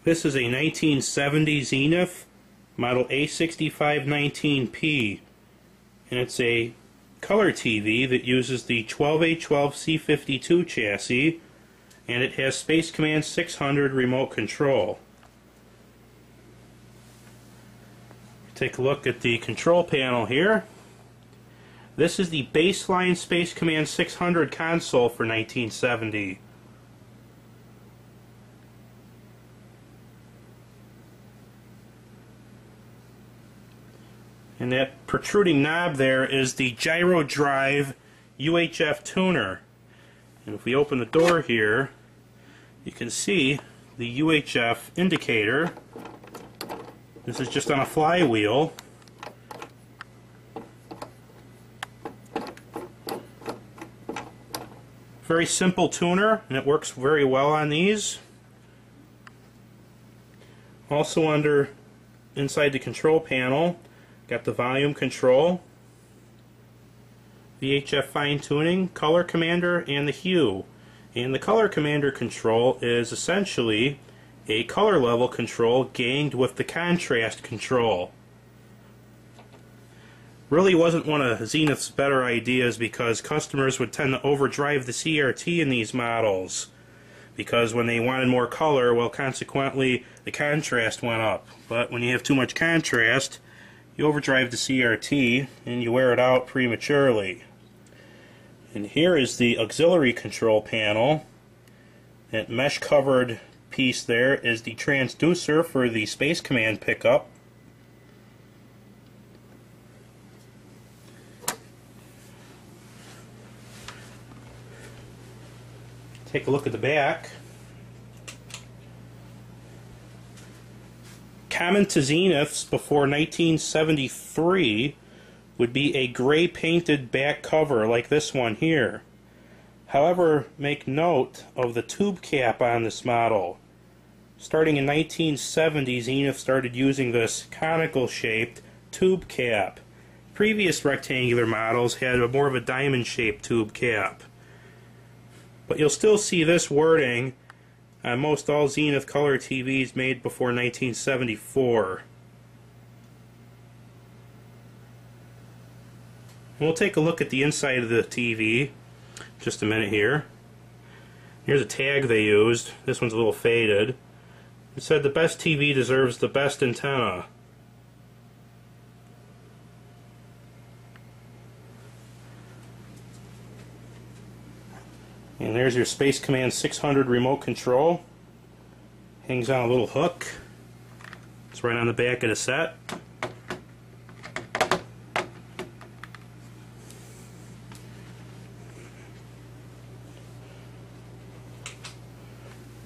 This is a 1970 Zenith model A6519P, and it's a color TV that uses the 12A12C52 chassis, and it has Space Command 600 remote control. Take a look at the control panel here. This is the baseline Space Command 600 console for 1970. And that protruding knob there is the gyro drive UHF tuner. And if we open the door here, you can see the UHF indicator. This is just on a flywheel. Very simple tuner, and it works very well on these. Also inside the control panel, got the volume control, VHF fine tuning, color commander, and the hue. And the color commander control is essentially a color level control ganged with the contrast control. Really wasn't one of Zenith's better ideas, because customers would tend to overdrive the CRT in these models, because when they wanted more color, well, consequently the contrast went up. But when you have too much contrast, you overdrive the CRT and you wear it out prematurely. And here is the auxiliary control panel. That mesh covered piece there is the transducer for the Space Command pickup. Take a look at the back. Common to Zeniths before 1973 would be a gray painted back cover like this one here. However, make note of the tube cap on this model. Starting in 1970, Zenith started using this conical shaped tube cap. Previous rectangular models had more of a diamond shaped tube cap. But you'll still see this wording on most all Zenith color TVs made before 1974. And we'll take a look at the inside of the TV just a minute here. Here's a tag they used. This one's a little faded. It said the best TV deserves the best antenna. And there's your Space Command 600 remote control. Hangs on a little hook. It's right on the back of the set.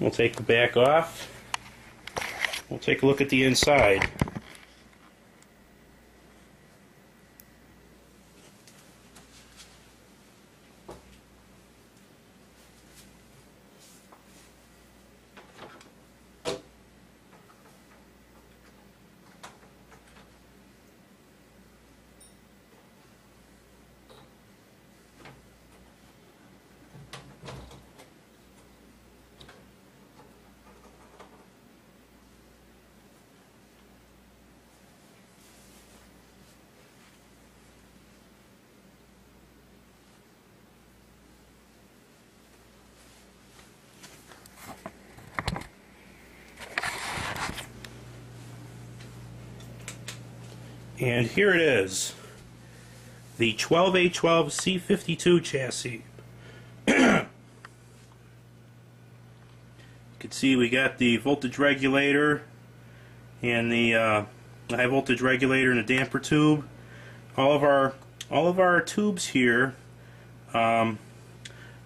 We'll take the back off. We'll take a look at the inside. And here it is, the 12A12C52 chassis. You can see we got the voltage regulator and the high voltage regulator and a damper tube. All of our tubes here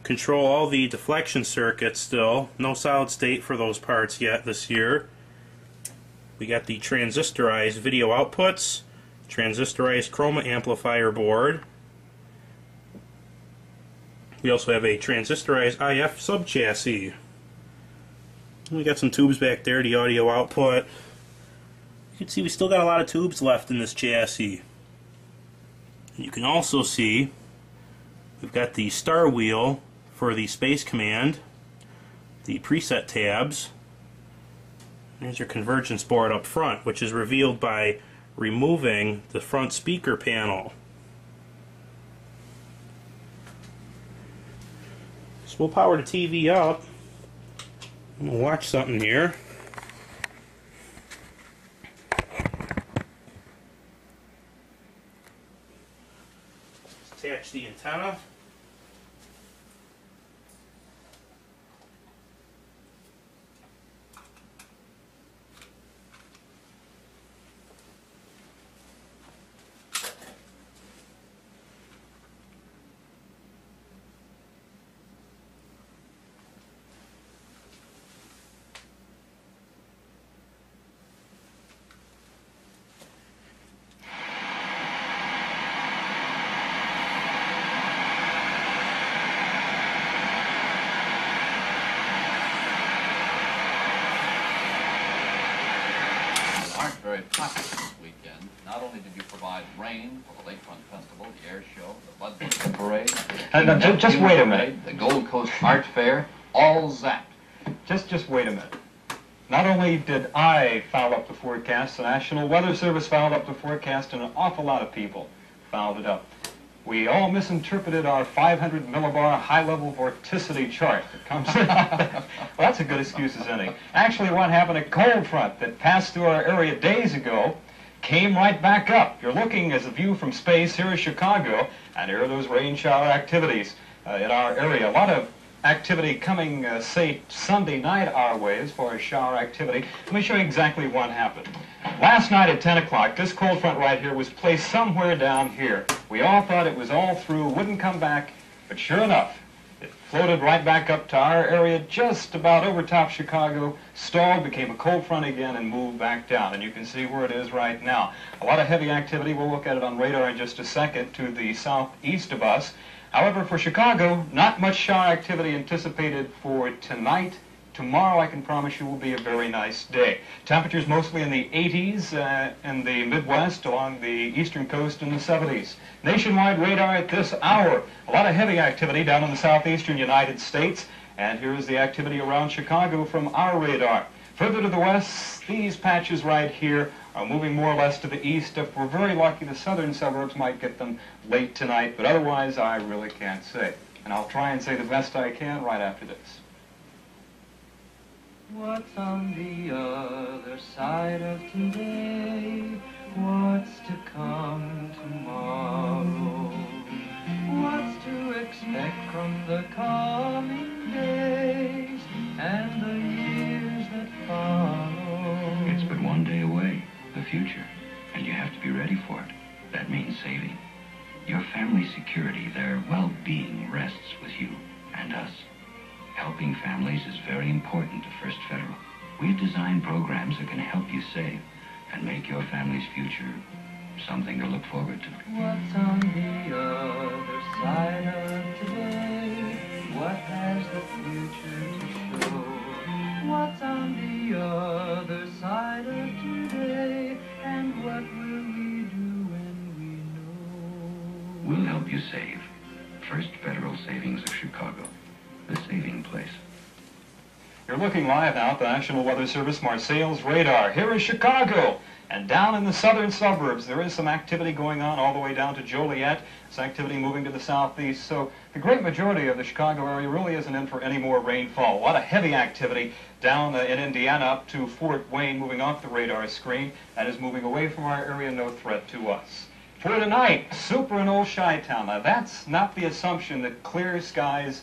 control all the deflection circuits still. No solid state for those parts yet this year. We got the transistorized video outputs, transistorized chroma amplifier board. We also have a transistorized IF subchassis. We got some tubes back there, the audio output. You can see we still got a lot of tubes left in this chassis. And you can also see we've got the star wheel for the Space Command, the preset tabs, There's your convergence board up front, which is revealed by removing the front speaker panel. So we'll power the TV up. We'll watch something here. Attach the antenna. Very popular this weekend. Not only did you provide rain for the Lakefront Festival, the air show, the Blood Parade, just wait a minute. The Gold Coast Art Fair, all zapped. Just wait a minute. Not only did I foul up the forecast, the National Weather Service fouled up the forecast, and an awful lot of people fouled it up. We all misinterpreted our 500 millibar high-level vorticity chart that comes well, that's a good excuse as any. Actually, what happened, a cold front that passed through our area days ago came right back up. You're looking as a view from space here in Chicago, and here are those rain shower activities in our area. A lot of activity coming, say, Sunday night our way as far as shower activity. Let me show you exactly what happened. Last night at 10 o'clock, this cold front right here was placed somewhere down here. We all thought it was all through, wouldn't come back, but sure enough, it floated right back up to our area just about over top Chicago, stalled, became a cold front again, and moved back down. And you can see where it is right now. A lot of heavy activity. We'll look at it on radar in just a second to the southeast of us. However, for Chicago, not much shower activity anticipated for tonight. Tomorrow, I can promise you, will be a very nice day. Temperatures mostly in the 80s in the Midwest, along the eastern coast in the 70s. Nationwide radar at this hour. A lot of heavy activity down in the southeastern United States. And here's the activity around Chicago from our radar. Further to the west, these patches right here are moving more or less to the east. If we're very lucky, the southern suburbs might get them late tonight, but otherwise I really can't say. And I'll try and say the best I can right after this. What's on the other side of today? What's to come tomorrow? What's to expect from the coming days and the years that follow? It's but one day away, the future, and you have to be ready for it. That means saving. Your family's security, their well-being rests with you and us. Helping families is very important to First Federal. We've designed programs that can help you save and make your family's future something to look forward to. What's on the other side of today? What has the future to show? What's on the other side of today? And what will we do when we know? We'll help you save. First Federal Savings of Chicago. The saving place. You're looking live now at the National Weather Service Marseille's radar. Here is Chicago. And down in the southern suburbs, there is some activity going on all the way down to Joliet. This activity moving to the southeast. So the great majority of the Chicago area really isn't in for any more rainfall. A lot of heavy activity down in Indiana up to Fort Wayne, moving off the radar screen. That is moving away from our area, no threat to us. For tonight, super in old Chi-Town. Now that's not the assumption that clear skies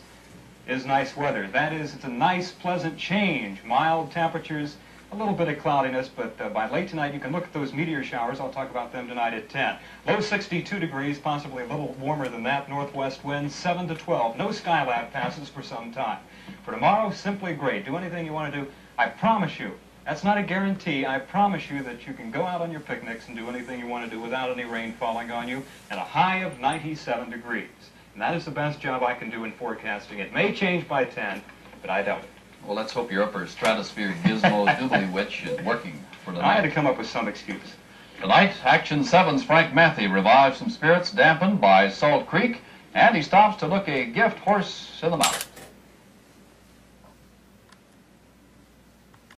is nice weather. That is, it's a nice, pleasant change. Mild temperatures, a little bit of cloudiness, but by late tonight you can look at those meteor showers. I'll talk about them tonight at 10. Low 62 degrees, possibly a little warmer than that. Northwest winds 7 to 12. No Skylab passes for some time. For tomorrow, simply great. Do anything you want to do. I promise you, that's not a guarantee. I promise you that you can go out on your picnics and do anything you want to do without any rain falling on you, and a high of 97 degrees. And that is the best job I can do in forecasting. It may change by 10, but I doubt it. Well, let's hope your upper stratosphere gizmo doodly witch is working for tonight. I had to come up with some excuse. Tonight, Action 7's Frank Matthey revives some spirits dampened by Salt Creek, and he stops to look a gift horse in the mouth.